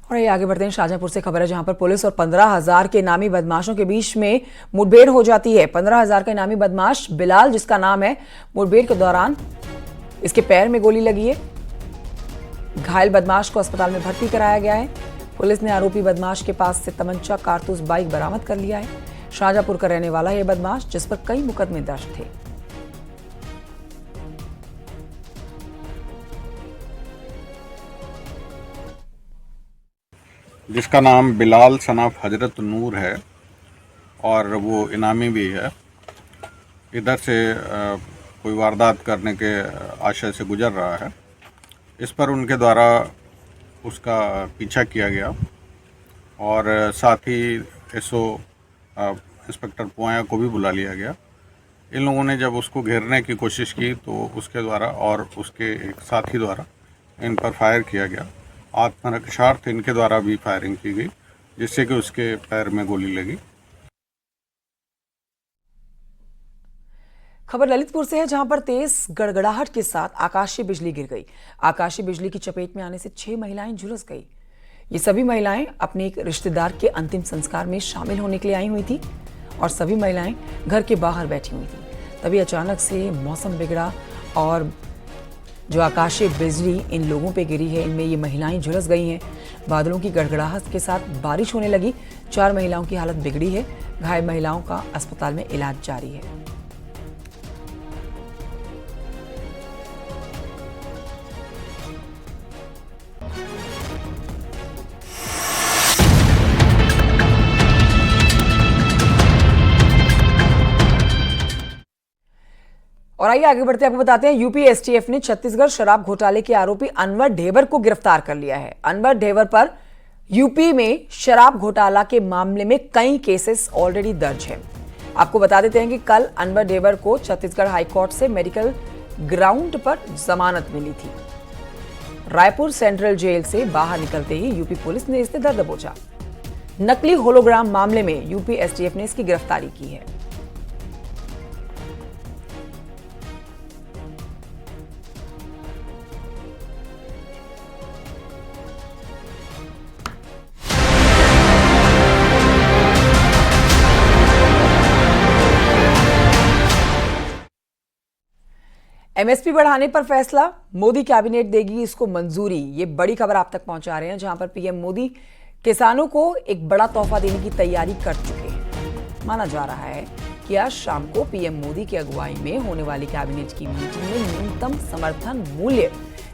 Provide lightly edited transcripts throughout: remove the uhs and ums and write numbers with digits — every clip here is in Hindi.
और ये आगे बढ़ते हैं। शाहजहांपुर से खबर है जहां पर पुलिस और 15,000 के इनामी बदमाशों के बीच में मुठभेड़ हो जाती है। 15,000 का इनामी बदमाश बिलाल, जिसका नाम है, मुठभेड़ के दौरान इसके पैर में गोली लगी है। घायल बदमाश को अस्पताल में भर्ती कराया गया है। पुलिस ने आरोपी बदमाश के पास से तमंचा, कारतूस, बाइक बरामद कर लिया है। शाहजहांपुर का रहने वाला यह बदमाश, जिस पर कई मुकदमे दर्ज थे। जिसका नाम बिलाल सनाफ हजरत नूर है और वो इनामी भी है। इधर से कोई वारदात करने के आशय से गुजर रहा है। इस पर उनके द्वारा उसका पीछा किया गया और साथ ही एसओ इंस्पेक्टर पोया को भी बुला लिया गया। इन लोगों ने जब उसको घेरने की कोशिश की तो उसके द्वारा और उसके एक साथी द्वारा इन पर फायर किया गया। आत्मरक्षार्थ इनके द्वारा भी फायरिंग की गई, जिससे कि उसके पैर में गोली लगी। खबर ललितपुर से है जहां पर तेज गड़गड़ाहट के साथ आकाशीय बिजली गिर गई। आकाशीय बिजली की चपेट में आने से 6 महिलाएं झुलस गई। ये सभी महिलाएं अपने एक रिश्तेदार के अंतिम संस्कार में शामिल होने के लिए आई हुई थी और सभी महिलाएं घर के बाहर बैठी हुई थी। तभी अचानक से मौसम बिगड़ा और जो आकाशीय बिजली इन लोगों पे गिरी है, इनमें ये महिलाएं झुलस गई हैं। बादलों की गड़गड़ाहट के साथ बारिश होने लगी। 4 महिलाओं की हालत बिगड़ी है। घायल महिलाओं का अस्पताल में इलाज जारी है। और आइए आगे बढ़ते आपको बताते हैं, यूपी एसटीएफ ने छत्तीसगढ़ शराब घोटाले के आरोपी अनवर ढेबर को गिरफ्तार कर लिया है। अनवर ढेबर पर यूपी में शराब घोटाला के मामले में कई केसेस ऑलरेडी दर्ज हैं। आपको बता देते हैं कि कल अनवर ढेबर को छत्तीसगढ़ हाईकोर्ट से मेडिकल ग्राउंड पर जमानत मिली थी। रायपुर सेंट्रल जेल से बाहर निकलते ही यूपी पुलिस ने इसे दर दबोचा। नकली होलोग्राम मामले में यूपी एसटीएफ ने इसकी गिरफ्तारी की है। एमएसपी बढ़ाने पर फैसला, मोदी कैबिनेट देगी इसको मंजूरी। ये बड़ी खबर आप तक पहुंचा रहे हैं जहां पर पीएम मोदी किसानों को एक बड़ा तोहफा देने की तैयारी कर चुके हैं। माना जा रहा है कि आज शाम को पीएम मोदी की अगुवाई में होने वाली कैबिनेट की मीटिंग में न्यूनतम समर्थन मूल्य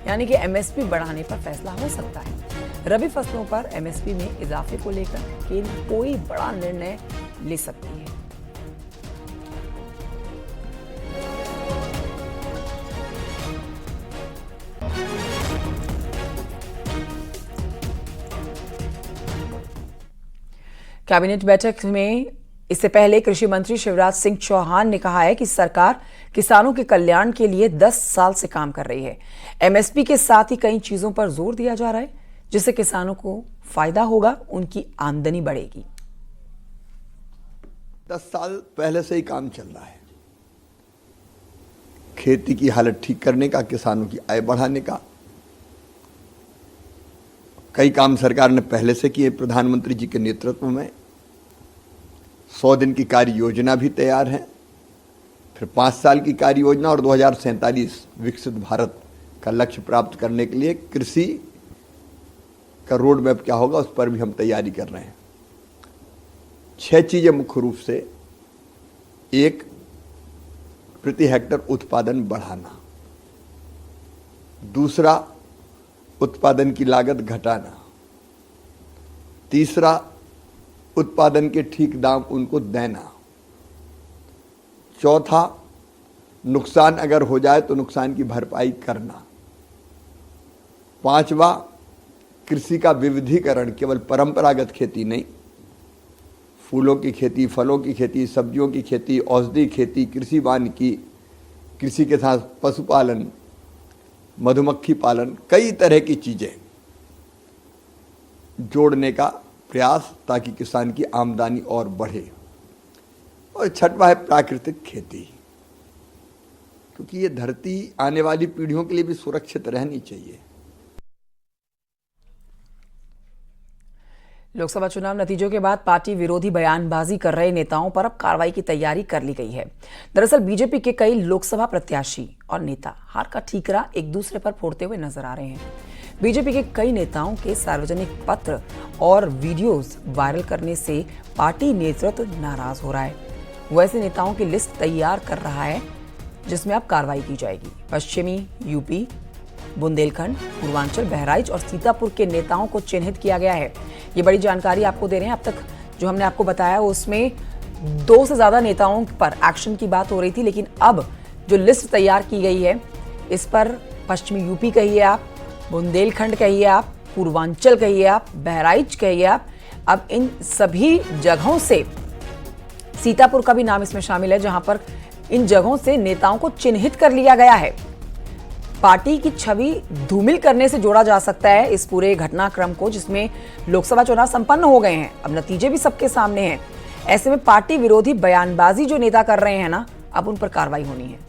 यानी कि एमएसपी बढ़ाने पर फैसला हो सकता है। रबी फसलों पर एमएसपी में इजाफे को लेकर केंद्र कोई बड़ा निर्णय ले सकती है। कैबिनेट बैठक में इससे पहले कृषि मंत्री शिवराज सिंह चौहान ने कहा है कि सरकार किसानों के कल्याण के लिए 10 साल से काम कर रही है। एमएसपी के साथ ही कई चीजों पर जोर दिया जा रहा है जिससे किसानों को फायदा होगा, उनकी आमदनी बढ़ेगी। 10 साल पहले से ही काम चल रहा है, खेती की हालत ठीक करने का, किसानों की आय बढ़ाने का। कई काम सरकार ने पहले से किए। प्रधानमंत्री जी के नेतृत्व में 100 दिन की कार्य योजना भी तैयार है, फिर 5 साल की कार्य योजना और 2047 विकसित भारत का लक्ष्य प्राप्त करने के लिए कृषि का रोड मैप क्या होगा उस पर भी हम तैयारी कर रहे हैं। 6 चीजें मुख्य रूप से। 1, प्रति हेक्टर उत्पादन बढ़ाना। दूसरा, उत्पादन की लागत घटाना। तीसरा, उत्पादन के ठीक दाम उनको देना। चौथा, नुकसान अगर हो जाए तो नुकसान की भरपाई करना। 5वां, कृषि का विविधीकरण, केवल परंपरागत खेती नहीं, फूलों की खेती, फलों की खेती, सब्जियों की खेती, औषधि खेती, कृषि वानिकी, कृषि के साथ पशुपालन, मधुमक्खी पालन, कई तरह की चीजें जोड़ने का प्रयास ताकि किसान की आमदनी और बढ़े। और 6वां है प्राकृतिक खेती, क्योंकि ये धरती आने वाली पीढ़ियों के लिए भी सुरक्षित रहनी चाहिए। लोकसभा चुनाव नतीजों के बाद पार्टी विरोधी बयानबाजी कर रहे नेताओं पर अब कार्रवाई की तैयारी कर ली गई है। दरअसल बीजेपी के कई लोकसभा प्रत्याशी और नेता हार का ठीकरा एक दूसरे पर फोड़ते हुए नजर आ रहे हैं। बीजेपी के कई नेताओं के सार्वजनिक पत्र और वीडियोस वायरल करने से पार्टी नेतृत्व नाराज हो रहा है। वो ऐसे नेताओं की लिस्ट तैयार कर रहा है जिसमें अब कार्रवाई की जाएगी। पश्चिमी यूपी, बुंदेलखंड, पूर्वांचल, बहराइच और सीतापुर के नेताओं को चिन्हित किया गया है। ये बड़ी जानकारी आपको दे रहे हैं। अब तक जो हमने आपको बताया उसमें 2 से ज्यादा नेताओं पर एक्शन की बात हो रही थी, लेकिन अब जो लिस्ट तैयार की गई है इस पर पश्चिमी यूपी कहिए आप, बुंदेलखंड कहिए आप, पूर्वांचल कहिए आप, बहराइच कहिए आप, अब इन सभी जगहों से सीतापुर का भी नाम इसमें शामिल है, जहां पर इन जगहों से नेताओं को चिन्हित कर लिया गया है। पार्टी की छवि धूमिल करने से जोड़ा जा सकता है इस पूरे घटनाक्रम को, जिसमें लोकसभा चुनाव संपन्न हो गए हैं। अब नतीजे भी सबके सामने हैं। ऐसे में पार्टी विरोधी बयानबाजी जो नेता कर रहे हैं ना, अब उन पर कार्रवाई होनी है।